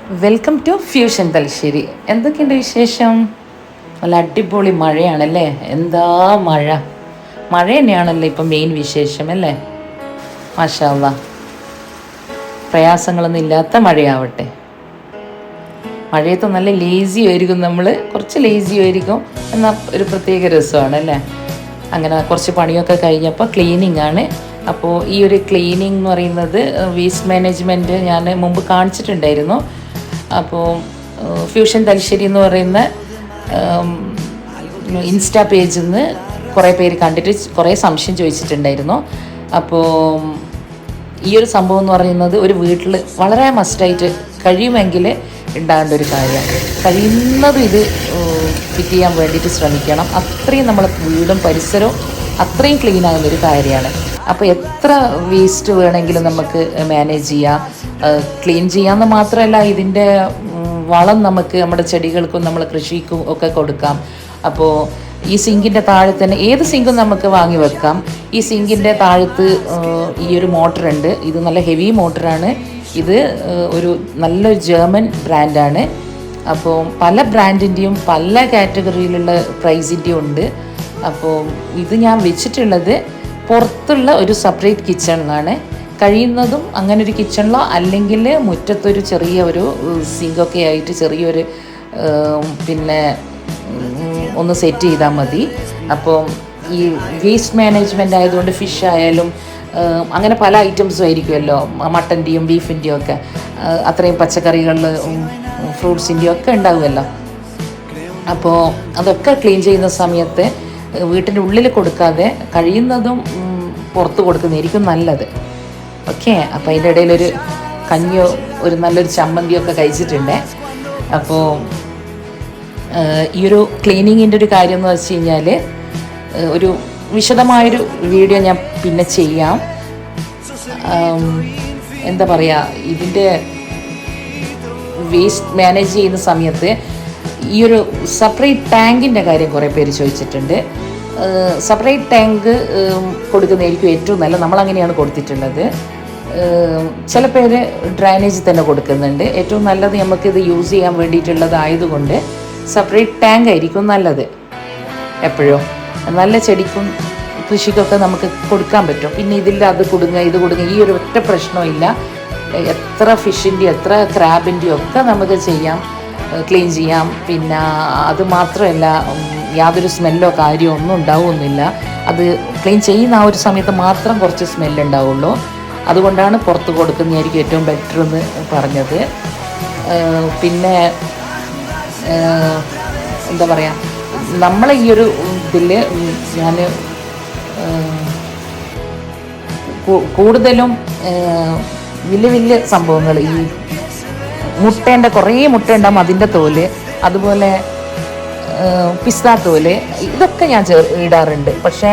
Welcome to fusion Thalassery. എന്തൊക്കെയുണ്ട് വിശേഷം? നല്ല അടിപൊളി മഴയാണല്ലേ. എന്താ മഴ തന്നെയാണല്ലോ ഇപ്പം മെയിൻ വിശേഷം അല്ലേ. മാഷാ അല്ലാഹ്, പ്രയാസങ്ങളൊന്നും ഇല്ലാത്ത മഴയാവട്ടെ. മഴയത്ത് നല്ല ലേസി ആയിരിക്കും, നമ്മൾ കുറച്ച് ലേസി ആയിരിക്കും, എന്നാൽ ഒരു പ്രത്യേക രസമാണ് അല്ലേ. അങ്ങനെ കുറച്ച് പണിയൊക്കെ കഴിഞ്ഞപ്പോൾ ക്ലീനിങ് ആണ്. അപ്പോൾ ഈ ഒരു ക്ലീനിങ് എന്ന് പറയുന്നത് വേസ്റ്റ് മാനേജ്മെൻറ്റ് ഞാൻ മുമ്പ് കാണിച്ചിട്ടുണ്ടായിരുന്നു. അപ്പോൾ ഫ്യൂഷൻ തലശ്ശേരി എന്ന് പറയുന്ന ഇൻസ്റ്റാ പേജിൽ നിന്ന് കുറേ പേര് കണ്ടിട്ട് കുറേ സംശയം ചോദിച്ചിട്ടുണ്ടായിരുന്നു. അപ്പോൾ ഈ ഒരു സംഭവം എന്ന് പറയുന്നത് ഒരു വീട്ടിൽ വളരെ മസ്റ്റായിട്ട് കഴിയുമെങ്കിൽ ഉണ്ടാകേണ്ട ഒരു കാര്യമാണ്. കഴിയുന്നതും ഇത് ഫിറ്റ് ചെയ്യാൻ വേണ്ടിയിട്ട് ശ്രമിക്കണം. അത്രയും നമ്മളെ വീടും പരിസരവും അത്രയും ക്ലീൻ ആകുന്നൊരു കാര്യമാണ്. അപ്പോൾ എത്ര വേസ്റ്റ് വേണമെങ്കിലും നമുക്ക് മാനേജ് ചെയ്യാം, ക്ലീൻ ചെയ്യാമെന്ന് മാത്രമല്ല ഇതിൻ്റെ വളം നമുക്ക് നമ്മുടെ ചെടികൾക്കും നമ്മളെ കൃഷിക്കും ഒക്കെ കൊടുക്കാം. അപ്പോൾ ഈ സിങ്കിൻ്റെ താഴെ തന്നെ ഏത് സിങ്കും നമുക്ക് വാങ്ങി വെക്കാം. ഈ സിങ്കിൻ്റെ താഴത്ത് ഈ ഒരു മോട്ടറുണ്ട്. ഇത് നല്ല ഹെവി മോട്ടറാണ്. ഇത് ഒരു നല്ലൊരു ജർമ്മൻ ബ്രാൻഡാണ്. അപ്പോൾ പല ബ്രാൻഡിൻ്റെയും പല കാറ്റഗറിയിലുള്ള പ്രൈസിൻ്റെയും ഉണ്ട്. അപ്പോൾ ഇത് ഞാൻ വെച്ചിട്ടുള്ളത് പുറത്തുള്ള ഒരു സെപ്പറേറ്റ് കിച്ചണിലാണ്. കഴിയുന്നതും അങ്ങനെ ഒരു കിച്ചണിലോ അല്ലെങ്കിൽ മുറ്റത്തൊരു ചെറിയ ഒരു സിങ്കൊക്കെ ആയിട്ട് ചെറിയൊരു പിന്നെ ഒന്ന് സെറ്റ് ചെയ്താൽ മതി. അപ്പോൾ ഈ വേസ്റ്റ് മാനേജ്മെൻ്റ് ആയതുകൊണ്ട് ഫിഷ് ആയാലും അങ്ങനെ പല ഐറ്റംസും ആയിരിക്കുമല്ലോ, മട്ടൻ്റെയും ബീഫിൻ്റെയും ഒക്കെ, അത്രയും പച്ചക്കറികൾ ഫ്രൂട്ട്സിൻ്റെയും ഒക്കെ ഉണ്ടാവുമല്ലോ. അപ്പോൾ അതൊക്കെ ക്ലീൻ ചെയ്യുന്ന സമയത്ത് വീട്ടിൻ്റെ ഉള്ളിൽ കൊടുക്കാതെ കഴിയുന്നതും പുറത്ത് കൊടുക്കുന്നതായിരിക്കും നല്ലത്. ഓക്കെ, അപ്പോൾ അതിൻ്റെ ഇടയിലൊരു കഞ്ഞിയോ ഒരു നല്ലൊരു ചമ്മന്തിയോ ഒക്കെ കഴിച്ചിട്ടുണ്ട്. അപ്പോൾ ഈ ഒരു ക്ലീനിങ്ങിൻ്റെ ഒരു കാര്യം എന്ന് വെച്ച് കഴിഞ്ഞാൽ ഒരു വിശദമായൊരു വീഡിയോ ഞാൻ പിന്നെ ചെയ്യാം. എന്താ പറയുക, ഇതിൻ്റെ വേസ്റ്റ് മാനേജ് ചെയ്യുന്ന സമയത്ത് ഈ ഒരു സെപ്പറേറ്റ് ടാങ്കിൻ്റെ കാര്യം കുറേ പേര് ചോദിച്ചിട്ടുണ്ട്. സെപ്പറേറ്റ് ടാങ്ക് കൊടുക്കുന്നതായിരിക്കും ഏറ്റവും നല്ല. നമ്മളങ്ങനെയാണ് കൊടുത്തിട്ടുള്ളത്. ചില പേര് ഡ്രൈനേജ് തന്നെ കൊടുക്കുന്നുണ്ട്. ഏറ്റവും നല്ലത് നമുക്കിത് യൂസ് ചെയ്യാൻ വേണ്ടിയിട്ടുള്ളതായതുകൊണ്ട് സെപ്പറേറ്റ് ടാങ്ക് ആയിരിക്കും നല്ലത്. എപ്പോഴും നല്ല ചെടിക്കും കൃഷിക്കൊക്കെ നമുക്ക് കൊടുക്കാൻ പറ്റും. പിന്നെ ഇതിൽ അത് കൊടുങ്ങുക ഇത് കൊടുങ്ങുക ഈ ഒരു ഒറ്റ പ്രശ്നമില്ല. എത്ര ഫിഷിൻ്റെയും എത്ര ക്രാബിൻ്റെയും ഒക്കെ നമുക്ക് ചെയ്യാം, ക്ലീൻ ചെയ്യാം. പിന്നെ അത് മാത്രമല്ല, യാതൊരു സ്മെല്ലോ കാര്യമോ ഒന്നും ഉണ്ടാവുമൊന്നുമില്ല. അത് ക്ലീൻ ചെയ്യുന്ന ആ ഒരു സമയത്ത് മാത്രം കുറച്ച് സ്മെല്ലുണ്ടാവുള്ളൂ. അതുകൊണ്ടാണ് പുറത്ത് കൊടുക്കുന്നതായിരിക്കും ഏറ്റവും ബെറ്റർ എന്ന് പറഞ്ഞത്. പിന്നെ എന്താ പറയുക, നമ്മളെ ഈ ഒരു ഇതിൽ ഞാൻ കൂടുതലും വലിയ വലിയ സംഭവങ്ങൾ, ഈ മുട്ടേൻ്റെ കുറേ മുട്ട ഉണ്ടാകും അതിൻ്റെ തോല്, അതുപോലെ പിസ്ത തോല്, ഇതൊക്കെ ഞാൻ ഇടാറുണ്ട്. പക്ഷേ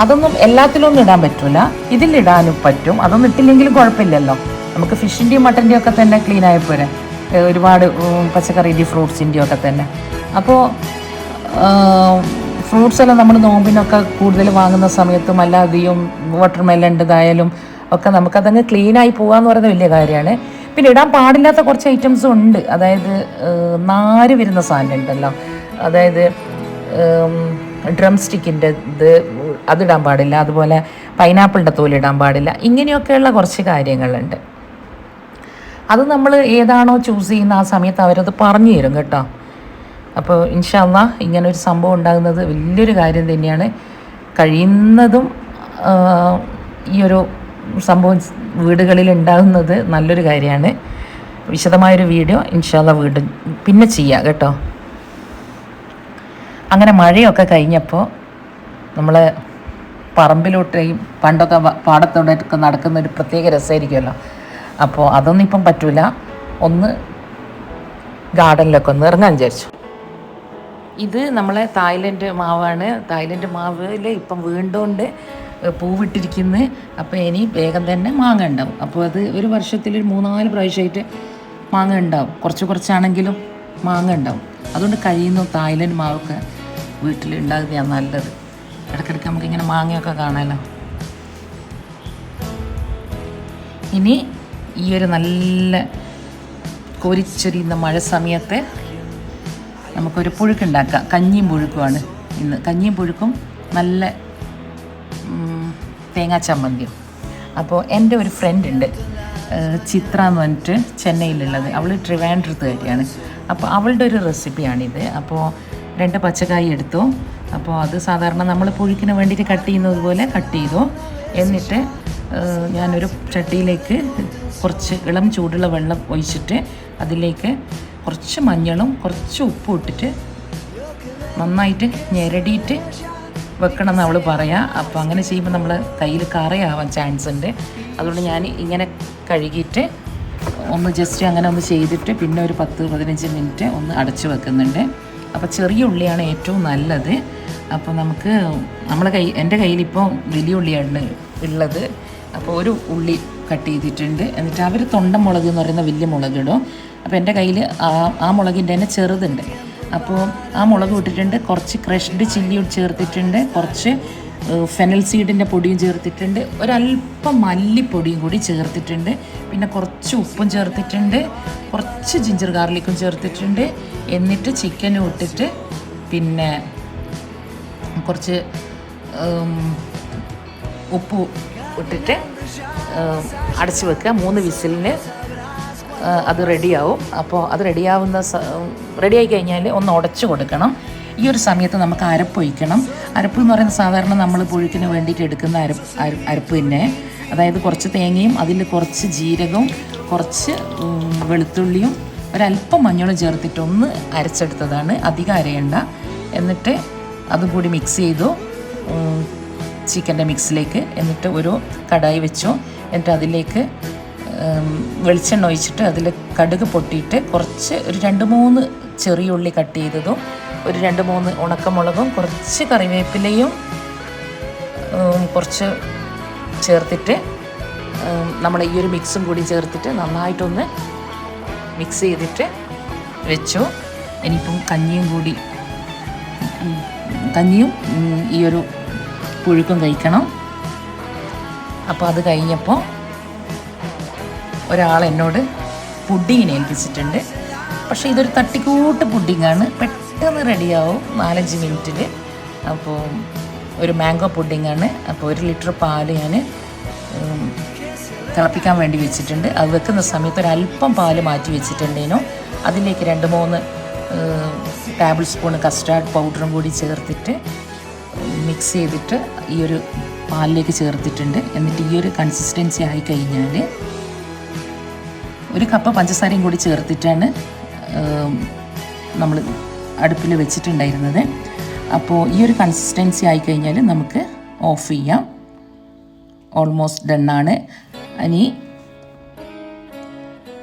അതൊന്നും എല്ലാത്തിലൊന്നും ഇടാൻ പറ്റില്ല, ഇതിലിടാനും പറ്റും. അതൊന്നും ഇട്ടില്ലെങ്കിലും കുഴപ്പമില്ലല്ലോ. നമുക്ക് ഫിഷിൻ്റെയും മട്ടൻ്റെയും ഒക്കെ തന്നെ ക്ലീൻ ആയപ്പോരെ, ഒരുപാട് പച്ചക്കറിൻ്റെയും ഫ്രൂട്ട്സിൻ്റെയും ഒക്കെ തന്നെ. അപ്പോൾ ഫ്രൂട്ട്സ് എല്ലാം നമ്മൾ നോമ്പിനൊക്കെ കൂടുതൽ വാങ്ങുന്ന സമയത്തും അല്ലാതെയും വാട്ടർ മെലൻ്റെതായാലും ഒക്കെ നമുക്കതങ്ങ് ക്ലീനായി പോകാമെന്ന് പറയുന്നത് വലിയ കാര്യമാണ്. പിന്നെ ഇടാൻ പാടില്ലാത്ത കുറച്ച് ഐറ്റംസും ഉണ്ട്. അതായത് നാര് വരുന്ന സാധനം ഉണ്ടല്ലോ, അതായത് ഡ്രം സ്റ്റിക്കിൻ്റെ ഇത് അതിടാൻ പാടില്ല, അതുപോലെ പൈനാപ്പിളിൻ്റെ തോലിടാൻ പാടില്ല. ഇങ്ങനെയൊക്കെയുള്ള കുറച്ച് കാര്യങ്ങളുണ്ട്. അത് നമ്മൾ ഏതാണോ ചൂസ് ചെയ്യുന്ന ആ സമയത്ത് അവരത് പറഞ്ഞു തരും കേട്ടോ. അപ്പോൾ ഇൻഷാ അല്ലാഹ് ഇങ്ങനൊരു സംഭവം ഉണ്ടാകുന്നത് വലിയൊരു കാര്യം തന്നെയാണ്. കഴിയുന്നതും ഈ ഒരു സംഭവം വീടുകളിൽ ഉണ്ടാകുന്നത് നല്ലൊരു കാര്യമാണ്. വിശദമായൊരു വീഡിയോ ഇൻഷാ അല്ലാഹ് വീണ്ടും പിന്നെ ചെയ്യാം കേട്ടോ. അങ്ങനെ മഴയൊക്കെ കഴിഞ്ഞപ്പോൾ നമ്മൾ പറമ്പിലോട്ടേയും പണ്ടൊക്കെ പാടത്തോടെയൊക്കെ നടക്കുന്ന ഒരു പ്രത്യേക രസമായിരിക്കുമല്ലോ. അപ്പോൾ അതൊന്നും ഇപ്പം പറ്റില്ല. ഒന്ന് ഗാർഡനിലൊക്കെ ഒന്ന് ഇറങ്ങാൻ വിചാരിച്ചു. ഇത് നമ്മളെ തായ്ലൻഡ് മാവാണ്. തായ്ലൻഡ് മാവിൽ ഇപ്പം വീണ്ടുകൊണ്ട് പൂവിട്ടിരിക്കുന്നത്. അപ്പോൾ ഇനി വേഗം തന്നെ മാങ്ങ ഉണ്ടാവും. അപ്പോൾ അത് ഒരു വർഷത്തിലൊരു 3-4 പ്രാവശ്യമായിട്ട് മാങ്ങ ഉണ്ടാവും. കുറച്ചാണെങ്കിലും മാങ്ങ ഉണ്ടാവും. അതുകൊണ്ട് കഴിയുന്നു തായ്ലൻഡ് മാവൊക്കെ വീട്ടിൽ ഉണ്ടാകുന്നതാണ് നല്ലത്. ഇടയ്ക്കിടയ്ക്ക് നമുക്കിങ്ങനെ മാങ്ങയൊക്കെ കാണാമല്ലോ. ഇനി ഈ ഒരു നല്ല കോരിച്ചൊരിയുന്ന മഴ സമയത്ത് നമുക്കൊരു പുഴുക്കുണ്ടാക്കാം. കഞ്ഞിയും പുഴുക്കുമാണ് ഇന്ന്. കഞ്ഞിയും പുഴുക്കും നല്ല തേങ്ങാ ചമ്മന്തിയും. അപ്പോൾ എൻ്റെ ഒരു ഫ്രണ്ട് ഉണ്ട്, ചിത്ര എന്ന് പറഞ്ഞിട്ട്, ചെന്നൈയിലുള്ളത്. അവൾ ട്രിവാൻഡ്രത്തുകാരിയാണ്. അപ്പോൾ അവളുടെ ഒരു റെസിപ്പിയാണിത്. അപ്പോൾ 2 പച്ചക്കായി എടുത്തു. അപ്പോൾ അത് സാധാരണ നമ്മൾ പുഴുക്കിന് വേണ്ടിയിട്ട് കട്ട് ചെയ്യുന്നത് പോലെ കട്ട് ചെയ്തു. എന്നിട്ട് ഞാനൊരു ചട്ടിയിലേക്ക് കുറച്ച് ഇളം ചൂടുള്ള വെള്ളം ഒഴിച്ചിട്ട് അതിലേക്ക് കുറച്ച് മഞ്ഞളും കുറച്ച് ഉപ്പും ഇട്ടിട്ട് നന്നായിട്ട് ഞെരടിയിട്ട് വെക്കണം എന്ന് അവൾ പറയാം. അപ്പോൾ അങ്ങനെ ചെയ്യുമ്പോൾ നമ്മൾ കയ്യിൽ കറയാവാൻ ചാൻസ് ഉണ്ട്. അതുകൊണ്ട് ഞാൻ ഇങ്ങനെ കഴുകിയിട്ട് ഒന്ന് ജസ്റ്റ് അങ്ങനെ ഒന്ന് ചെയ്തിട്ട് പിന്നെ ഒരു 10-15 മിനിറ്റ് ഒന്ന് അടച്ചു വെക്കുന്നുണ്ട്. അപ്പോൾ ചെറിയ ഉള്ളിയാണ് ഏറ്റവും നല്ലത്. അപ്പോൾ നമുക്ക് എൻ്റെ കയ്യിലിപ്പോൾ വലിയ ഉള്ളിയാണ് ഉള്ളത്. അപ്പോൾ ഒരു ഉള്ളി കട്ട് ചെയ്തിട്ടുണ്ട്. എന്നിട്ട് അവർ തൊണ്ടമുളക് എന്ന് പറയുന്ന വലിയ മുളക് ഇടും. അപ്പോൾ എൻ്റെ കയ്യിൽ ആ മുളകിൻ്റെ തന്നെ ചെറുതുണ്ട്. അപ്പോൾ ആ മുളക് ഇട്ടിട്ടുണ്ട്. കുറച്ച് ക്രഷ്ഡ് ചില്ലിയും ചേർത്തിട്ടുണ്ട്. കുറച്ച് ഫെനൽ സീഡിൻ്റെ പൊടിയും ചേർത്തിട്ടുണ്ട്. ഒരല്പം മല്ലിപ്പൊടിയും കൂടി ചേർത്തിട്ടുണ്ട്. പിന്നെ കുറച്ച് ഉപ്പും ചേർത്തിട്ടുണ്ട്. കുറച്ച് ജിഞ്ചർ ഗാർലിക്കും ചേർത്തിട്ടുണ്ട്. എന്നിട്ട് ചിക്കനും ഇട്ടിട്ട് പിന്നെ കുറച്ച് ഉപ്പ് ഇട്ടിട്ട് അടച്ച് വെക്കുക. 3 വിസിലിന് അത് റെഡിയാവും. അപ്പോൾ അത് റെഡിയായി കഴിഞ്ഞാൽ ഒന്ന് ഉടച്ചു കൊടുക്കണം. ഈ ഒരു സമയത്ത് നമുക്ക് അരപ്പൊഴിക്കണം. അരപ്പ് എന്ന് പറയുന്നത് സാധാരണ നമ്മൾ പുഴുക്കിന് വേണ്ടിയിട്ട് എടുക്കുന്ന അരപ്പ് തന്നെ. അതായത് കുറച്ച് തേങ്ങയും അതിൽ കുറച്ച് ജീരകവും കുറച്ച് വെളുത്തുള്ളിയും ഒരല്പം മഞ്ഞളും ചേർത്തിട്ടൊന്ന് അരച്ചെടുത്തതാണ്. അധികം അരയണ്ട. എന്നിട്ട് അതും കൂടി മിക്സ് ചെയ്തു ചിക്കൻ്റെ മിക്സിലേക്ക്. എന്നിട്ട് ഒരു കടായി വെച്ചു. എന്നിട്ട് അതിലേക്ക് വെളിച്ചെണ്ണ ഒഴിച്ചിട്ട് അതിൽ കടുക് പൊട്ടിയിട്ട് കുറച്ച് ഒരു 2-3 ചെറിയ ഉള്ളി കട്ട് ചെയ്തതും ഒരു 2-3 ഉണക്കമുളകും കുറച്ച് കറിവേപ്പിലയും കുറച്ച് ചേർത്തിട്ട് നമ്മൾ ഈ ഒരു മിക്സും കൂടി ചേർത്തിട്ട് നന്നായിട്ടൊന്ന് മിക്സ് ചെയ്തിട്ട് വെച്ചു. ഇനിയിപ്പം കഞ്ഞിയും ഈ ഒരു പുഴുക്കും കഴിക്കണം. അപ്പോൾ അത് കഴിഞ്ഞപ്പോൾ ഒരാൾ എന്നോട് പുഡിങ്ങിനെ ഏൽപ്പിച്ചിട്ടുണ്ട്. പക്ഷേ ഇതൊരു തട്ടിക്കൂട്ട് പുഡിങ്ങാണ്. പെട്ടെന്ന് റെഡിയാവും 4-5 മിനിറ്റിൽ. അപ്പോൾ ഒരു മാംഗോ പുഡിങ്ങാണ്. അപ്പോൾ 1 ലിറ്റർ പാല് ഞാൻ തിളപ്പിക്കാൻ വേണ്ടി വെച്ചിട്ടുണ്ട്. അത് വെക്കുന്ന സമയത്ത് ഒരല്പം പാല് മാറ്റി വെച്ചിട്ടുണ്ടേനു. അതിലേക്ക് 2-3 ടേബിൾ സ്പൂൺ കസ്റ്റാർഡ് പൗഡറും കൂടി ചേർത്തിട്ട് മിക്സ് ചെയ്തിട്ട് ഈ ഒരു പാലിലേക്ക് ചേർത്തിട്ടുണ്ട്. എന്നിട്ട് ഈ ഒരു കൺസിസ്റ്റൻസി ആയി കഴിഞ്ഞാൽ 1 കപ്പ് പഞ്ചസാരയും കൂടി ചേർത്തിട്ടാണ് നമ്മൾ അടുപ്പിൽ വെച്ചിട്ടുണ്ടായിരുന്നത്. അപ്പോൾ ഈ ഒരു കൺസിസ്റ്റൻസി ആയിക്കഴിഞ്ഞാൽ നമുക്ക് ഓഫ് ചെയ്യാം. ഓൾമോസ്റ്റ് ഡണ്ണാണ്. ഇനി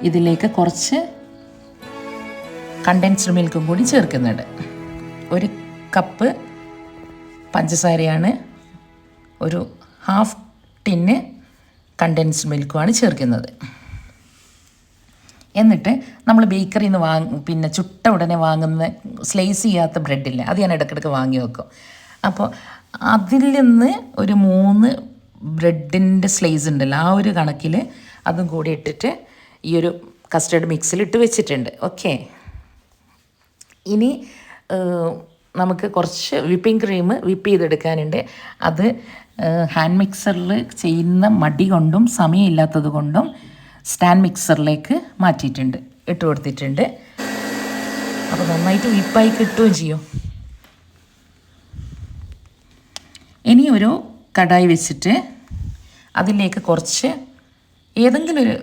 ഇതിലേക്ക് കുറച്ച് കണ്ടൻസ്ഡ് മിൽക്കും കൂടി ചേർക്കുന്നുണ്ട്. 1 കപ്പ് പഞ്ചസാരയാണ്, ഒരു 1/2 ടിന്ന് കണ്ടൻസ്ഡ് മിൽക്കുമാണ് ചേർക്കുന്നത്. എന്നിട്ട് നമ്മൾ ബേക്കറിയിൽ നിന്ന് പിന്നെ ചുട്ട ഉടനെ വാങ്ങുന്ന സ്ലൈസ് ചെയ്യാത്ത ബ്രെഡില്ല, അത് ഞാൻ ഇടയ്ക്കിടയ്ക്ക് വാങ്ങി വെക്കും. അപ്പോൾ അതിൽ നിന്ന് ഒരു 3 ബ്രെഡിൻ്റെ സ്ലൈസ് ഉണ്ടല്ലോ, ആ ഒരു കണക്കിൽ അതും കൂടി ഇട്ടിട്ട് ഈ ഒരു കസ്റ്റർഡ് മിക്സിലിട്ട് വെച്ചിട്ടുണ്ട്. ഓക്കെ, ഇനി നമുക്ക് കുറച്ച് വിപ്പിംഗ് ക്രീം വിപ്പ് ചെയ്തെടുക്കാനുണ്ട്. അത് ഹാൻഡ് മിക്സറിൽ ചെയ്യുന്ന മടി കൊണ്ടും സമയമില്ലാത്തത് കൊണ്ടും സ്റ്റാൻഡ് മിക്സറിലേക്ക് മാറ്റിയിട്ടുണ്ട്, ഇട്ട് കൊടുത്തിട്ടുണ്ട്. അപ്പോൾ നന്നായിട്ട് വിപ്പായി കിട്ടുകയും ചെയ്യും. ഇനി ഒരു കടായി വെച്ചിട്ട് അതിലേക്ക് കുറച്ച് ഏതെങ്കിലും ഒരു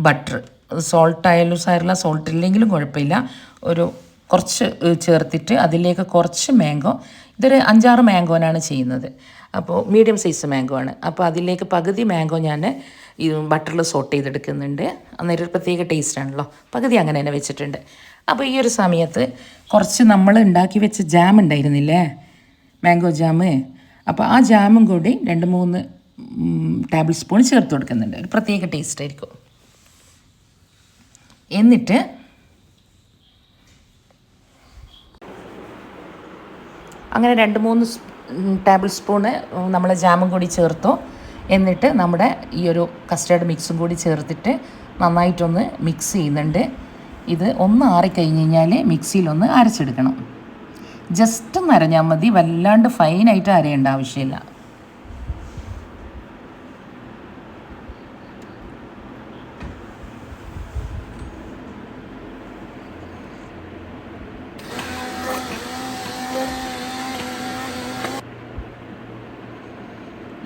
ബട്ടർ, സോൾട്ടായാലും സാരില്ല, സോൾട്ട് ഇല്ലെങ്കിലും കുഴപ്പമില്ല, കുറച്ച് ചേർത്തിട്ട് അതിലേക്ക് കുറച്ച് മാംഗോ, ഇതൊരു 5-6 മാംഗോനാണ് ചെയ്യുന്നത്. അപ്പോൾ മീഡിയം സൈസ് മാംഗോ ആണ്. അപ്പോൾ അതിലേക്ക് പകുതി മാംഗോ ഞാൻ ഈ ബട്ടറിൽ സോട്ട് ചെയ്തെടുക്കുന്നുണ്ട്. അന്നേരം ഒരു പ്രത്യേക ടേസ്റ്റാണല്ലോ, പകുതി അങ്ങനെ തന്നെ വെച്ചിട്ടുണ്ട്. അപ്പോൾ ഈ ഒരു സമയത്ത് കുറച്ച് നമ്മൾ ഉണ്ടാക്കി വെച്ച ജാം ഉണ്ടായിരുന്നില്ലേ, മാംഗോ ജാം, അപ്പോൾ ആ ജാമും കൂടി 2-3 ടേബിൾ സ്പൂൺ ചേർത്ത് കൊടുക്കുന്നുണ്ട്. ഒരു പ്രത്യേക ടേസ്റ്റ് ആയിരിക്കും. എന്നിട്ട് അങ്ങനെ 2-3 ടേബിൾ സ്പൂണ് നമ്മൾ ജാമും കൂടി ചേർത്തു. എന്നിട്ട് നമ്മുടെ ഈ ഒരു കസ്റ്റേർഡ് മിക്സും കൂടി ചേർത്തിട്ട് നന്നായിട്ടൊന്ന് മിക്സ് ചെയ്യുന്നുണ്ട്. ഇത് ഒന്ന് ആറിക്കഴിഞ്ഞ് കഴിഞ്ഞാൽ മിക്സിയിലൊന്ന് അരച്ചെടുക്കണം. ജസ്റ്റ് ഒന്ന് അരഞ്ഞാൽ മതി, വല്ലാണ്ട് ഫൈനായിട്ട് അരയേണ്ട ആവശ്യമില്ല.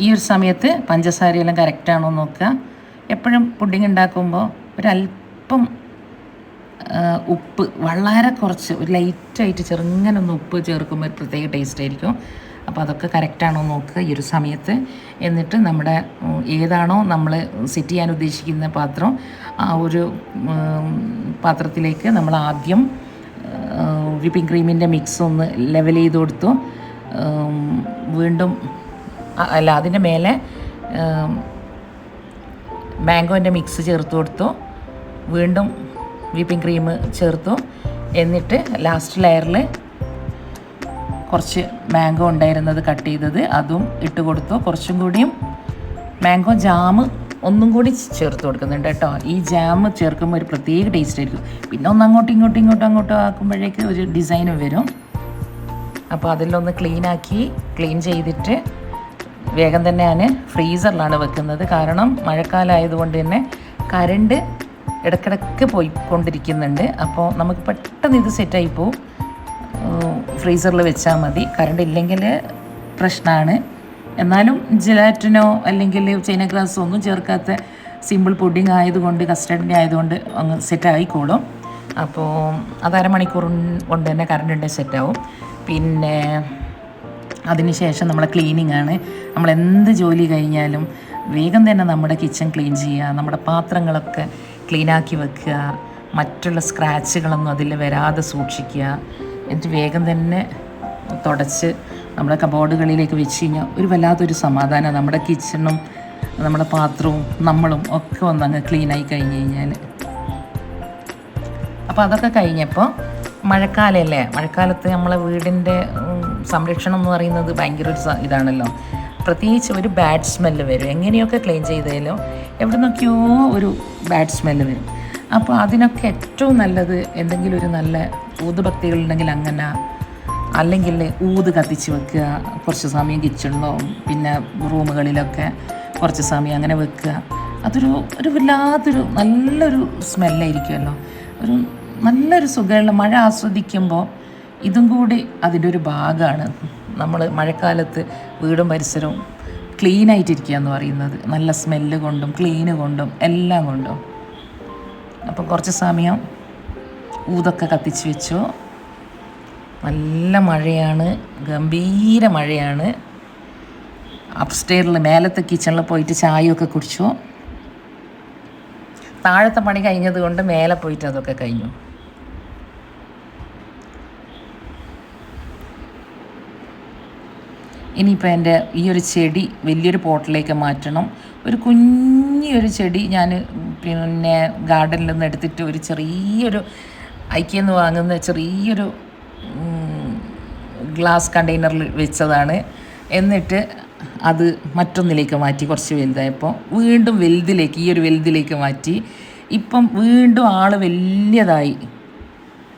ഈ ഒരു സമയത്ത് പഞ്ചസാരയെല്ലാം കറക്റ്റാണോ നോക്കുക. എപ്പോഴും പുഡിങ് ഉണ്ടാക്കുമ്പോൾ ഒരല്പം ഉപ്പ് വളരെ കുറച്ച്, ഒരു ലൈറ്റായിട്ട് ചെറുങ്ങനെ ഒന്ന് ഉപ്പ് ചേർക്കുമ്പോൾ ഒരു പ്രത്യേക ടേസ്റ്റ് ആയിരിക്കും. അപ്പോൾ അതൊക്കെ കറക്റ്റാണോ നോക്കുക ഈ ഒരു സമയത്ത്. എന്നിട്ട് നമ്മുടെ ഏതാണോ നമ്മൾ സെറ്റ് ചെയ്യാൻ ഉദ്ദേശിക്കുന്ന പാത്രം, ആ ഒരു പാത്രത്തിലേക്ക് നമ്മൾ ആദ്യം വിപ്പിംഗ് ക്രീമിൻ്റെ മിക്സ് ഒന്ന് ലെവൽ ചെയ്ത് കൊടുത്തു. വീണ്ടും അതിൻ്റെ മേലെ മാംഗോൻ്റെ മിക്സ് ചേർത്ത് കൊടുത്തു. വീണ്ടും വിപ്പിംഗ് ക്രീം ചേർത്തു. എന്നിട്ട് ലാസ്റ്റ് ലെയറിൽ കുറച്ച് മാംഗോ ഉണ്ടായിരുന്നത് കട്ട് ചെയ്തത് അതും ഇട്ട് കൊടുത്തു. കുറച്ചും കൂടിയും മാംഗോ ജാം ഒന്നും കൂടി ചേർത്ത് കൊടുക്കുന്നുണ്ട് കേട്ടോ. ഈ ജാം ചേർക്കുമ്പോൾ ഒരു പ്രത്യേക ടേസ്റ്റ് ആയിരിക്കും. പിന്നെ ഒന്ന് അങ്ങോട്ടും ആക്കുമ്പോഴേക്ക് ഒരു ഡിസൈനും വരും. അപ്പോൾ അതിലൊന്ന് ക്ലീൻ ചെയ്തിട്ട് വേഗം തന്നെ ഞാൻ ഫ്രീസറിലാണ് വെക്കുന്നത്. കാരണം മഴക്കാലമായതുകൊണ്ട് തന്നെ കറണ്ട് ഇടയ്ക്കിടയ്ക്ക് പോയിക്കൊണ്ടിരിക്കുന്നുണ്ട്. അപ്പോൾ നമുക്ക് പെട്ടെന്ന് ഇത് സെറ്റായി പോവും. ഫ്രീസറിൽ വെച്ചാൽ മതി. കറണ്ട് ഇല്ലെങ്കിൽ പ്രശ്നമാണ്. എന്നാലും ജലാറ്റിനോ അല്ലെങ്കിൽ ചൈന ഗ്രാസോ ഒന്നും ചേർക്കാത്ത സിമ്പിൾ പുഡിങ് ആയതുകൊണ്ട്, കസ്റ്റർഡിൻ്റെ ആയതുകൊണ്ട് അങ്ങ് സെറ്റായിക്കോളും. അപ്പോൾ അത് അരമണിക്കൂർ കൊണ്ട് തന്നെ കറണ്ട് സെറ്റാവും. പിന്നെ അതിന് ശേഷം നമ്മളെ ക്ലീനിങ് ആണ്. നമ്മൾ എന്ത് ജോലി കഴിഞ്ഞാലും വേഗം തന്നെ നമ്മുടെ കിച്ചൺ ക്ലീൻ ചെയ്യുക, നമ്മുടെ പാത്രങ്ങളൊക്കെ ക്ലീനാക്കി വെക്കുക, മറ്റുള്ള സ്ക്രാച്ചുകളൊന്നും അതിൽ വരാതെ സൂക്ഷിക്കുക. എന്നിട്ട് വേഗം തന്നെ തുടച്ച് നമ്മുടെ കബോർഡുകളിലേക്ക് വെച്ച് കഴിഞ്ഞാൽ ഒരു വല്ലാത്തൊരു സമാധാനം. നമ്മുടെ കിച്ചണും നമ്മുടെ പാത്രവും നമ്മളും ഒക്കെ ഒന്നങ്ങ് ക്ലീനായി കഴിഞ്ഞ് കഴിഞ്ഞാൽ. അപ്പോൾ അതൊക്കെ കഴിഞ്ഞപ്പോൾ മഴക്കാലമല്ലേ, മഴക്കാലത്ത് നമ്മളെ വീടിൻ്റെ സംരക്ഷണം എന്ന് പറയുന്നത് ഭയങ്കര ഒരു ഇതാണല്ലോ. പ്രത്യേകിച്ച് ഒരു ബാഡ് സ്മെല്ല് വരും. എങ്ങനെയൊക്കെ ക്ലീൻ ചെയ്താലും എവിടെ നിന്നൊക്കെയോ ഒരു ബാഡ് സ്മെല്ല് വരും. അപ്പോൾ അതിനൊക്കെ ഏറ്റവും നല്ലത് എന്തെങ്കിലും ഒരു നല്ല ഊതുബത്തികളുണ്ടെങ്കിൽ അങ്ങനെ, അല്ലെങ്കിൽ ഊത് കത്തിച്ച് വെക്കുക. കുറച്ച് സമയം കിച്ചണിലോ പിന്നെ റൂമുകളിലൊക്കെ കുറച്ച് സമയം അങ്ങനെ വെക്കുക. അതൊരു വല്ലാത്തൊരു നല്ലൊരു സ്മെല്ലായിരിക്കുമല്ലോ. ഒരു നല്ലൊരു സുഖമുള്ള മഴ ആസ്വദിക്കുമ്പോൾ ഇതും കൂടി അതിൻ്റെ ഒരു ഭാഗമാണ്. നമ്മൾ മഴക്കാലത്ത് വീടും പരിസരവും ക്ലീനായിട്ടിരിക്കുക എന്ന് പറയുന്നത് നല്ല സ്മെല്ല് കൊണ്ടും ക്ലീന് കൊണ്ടും എല്ലാം കൊണ്ടും. അപ്പം കുറച്ച് സമയം ഊതൊക്കെ കത്തിച്ച് വെച്ചു. നല്ല മഴയാണ്, ഗംഭീര മഴയാണ്. അപ്സ്റ്റെയറിൽ മേലത്തെ കിച്ചണിൽ പോയിട്ട് ചായയൊക്കെ കുടിച്ചു. താഴത്തെ പണി കഴിഞ്ഞത് കൊണ്ട് മേലെ പോയിട്ട് അതൊക്കെ കഴിഞ്ഞു. ഇനിയിപ്പോൾ എൻ്റെ ഈ ഒരു ചെടി വലിയൊരു പോട്ടിലേക്ക് മാറ്റണം. ഒരു കുഞ്ഞൊരു ചെടി ഞാൻ പിന്നെ ഗാർഡനിൽ നിന്ന് എടുത്തിട്ട് ഒരു ചെറിയൊരു ഐക്യെന്ന് വാങ്ങുന്ന ചെറിയൊരു ഗ്ലാസ് കണ്ടെയ്നറിൽ വെച്ചതാണ്. എന്നിട്ട് അത് മറ്റൊന്നിലേക്ക് മാറ്റി. കുറച്ച് വലുതായപ്പോൾ വീണ്ടും ഈ ഒരു വലുതിലേക്ക് മാറ്റി. ഇപ്പം വീണ്ടും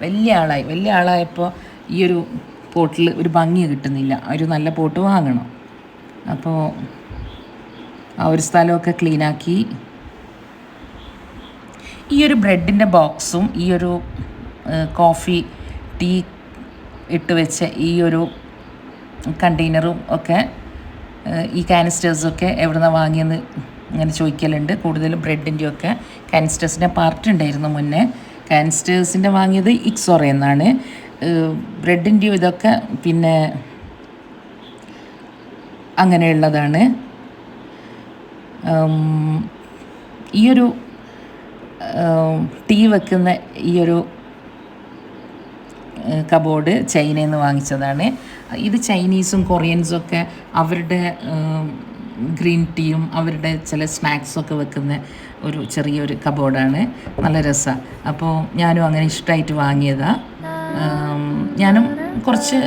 വലിയ ആളായപ്പോൾ ഈ ഒരു പോട്ടിൽ ഒരു ഭംഗി കിട്ടുന്നില്ല. ഒരു നല്ല പോട്ട് വാങ്ങണം. അപ്പോൾ ആ ഒരു സ്ഥലമൊക്കെ ക്ലീനാക്കി. ഈ ഒരു ബ്രെഡിൻ്റെ ബോക്സും ഈ ഒരു കോഫി ടീ ഇട്ട് വെച്ച ഈ ഒരു കണ്ടെയ്നറും ഒക്കെ, ഈ കാനിസ്റ്റേഴ്സൊക്കെ എവിടെ നിന്നാണ് വാങ്ങിയെന്ന് ഇങ്ങനെ ചോദിക്കലുണ്ട്. കൂടുതലും ബ്രെഡിൻ്റെയൊക്കെ കാനിസ്റ്റേഴ്സിൻ്റെ പാർട്ട് ഉണ്ടായിരുന്നു മുന്നേ. കാനിസ്റ്റേഴ്സിൻ്റെ വാങ്ങിയത് ഇക്സോറ എന്നാണ്. ബ്രെഡിൻ്റെയും ഇതൊക്കെ പിന്നെ അങ്ങനെയുള്ളതാണ്. ഈ ഒരു ടീ വെക്കുന്ന ഈ ഒരു കബോർഡ് ചൈനയിൽ നിന്ന് വാങ്ങിച്ചതാണ്. ഇത് ചൈനീസും കൊറിയൻസും ഒക്കെ അവരുടെ ഗ്രീൻ ടീയും അവരുടെ ചില സ്നാക്സൊക്കെ വെക്കുന്ന ഒരു ചെറിയൊരു കബോർഡാണ്. നല്ല രസമാണ്. അപ്പോൾ ഞാനും അങ്ങനെ ഇഷ്ടമായിട്ട് വാങ്ങിയതാണ്. ഞാനും കുറച്ച്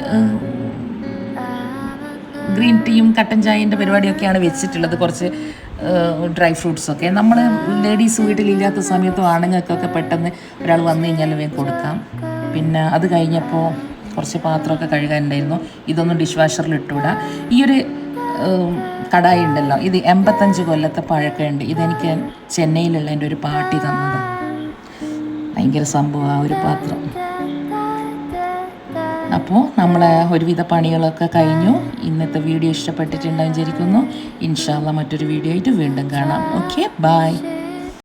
ഗ്രീൻ ടീയും കട്ടൻ ചായൻ്റെ പരിപാടിയൊക്കെയാണ് വെച്ചിട്ടുള്ളത്. കുറച്ച് ഡ്രൈ ഫ്രൂട്ട്സൊക്കെ നമ്മൾ ലേഡീസ് വീട്ടിലില്ലാത്ത സമയത്തും ആണുങ്ങൾക്കൊക്കെ പെട്ടെന്ന് ഒരാൾ വന്നു കഴിഞ്ഞാൽ വേഗം കൊടുക്കാം. പിന്നെ അത് കഴിഞ്ഞപ്പോൾ കുറച്ച് പാത്രമൊക്കെ കഴുകാനുണ്ടായിരുന്നു. ഇതൊന്നും ഡിഷ് വാഷറിൽ ഇട്ടുകൂടാ. ഈ ഒരു കടായി ഉണ്ടല്ലോ, ഇത് 85 കൊല്ലത്തെ പഴക്കമുണ്ട്. ഇതെനിക്ക് ചെന്നൈയിലുള്ള എൻ്റെ ഒരു പാട്ടി തന്നത്. ഭയങ്കര സംഭവം ആ ഒരു പാത്രം. അപ്പോൾ നമ്മളെ ഒരുവിധ പണികളൊക്കെ കഴിഞ്ഞു. ഇന്നത്തെ വീഡിയോ ഇഷ്ടപ്പെട്ടിട്ടുണ്ടെന്ന് വിചാരിക്കുന്നു. ഇൻഷാ അല്ലാഹ് മറ്റൊരു വീഡിയോ ആയിട്ട് വീണ്ടും കാണാം. Okay, by.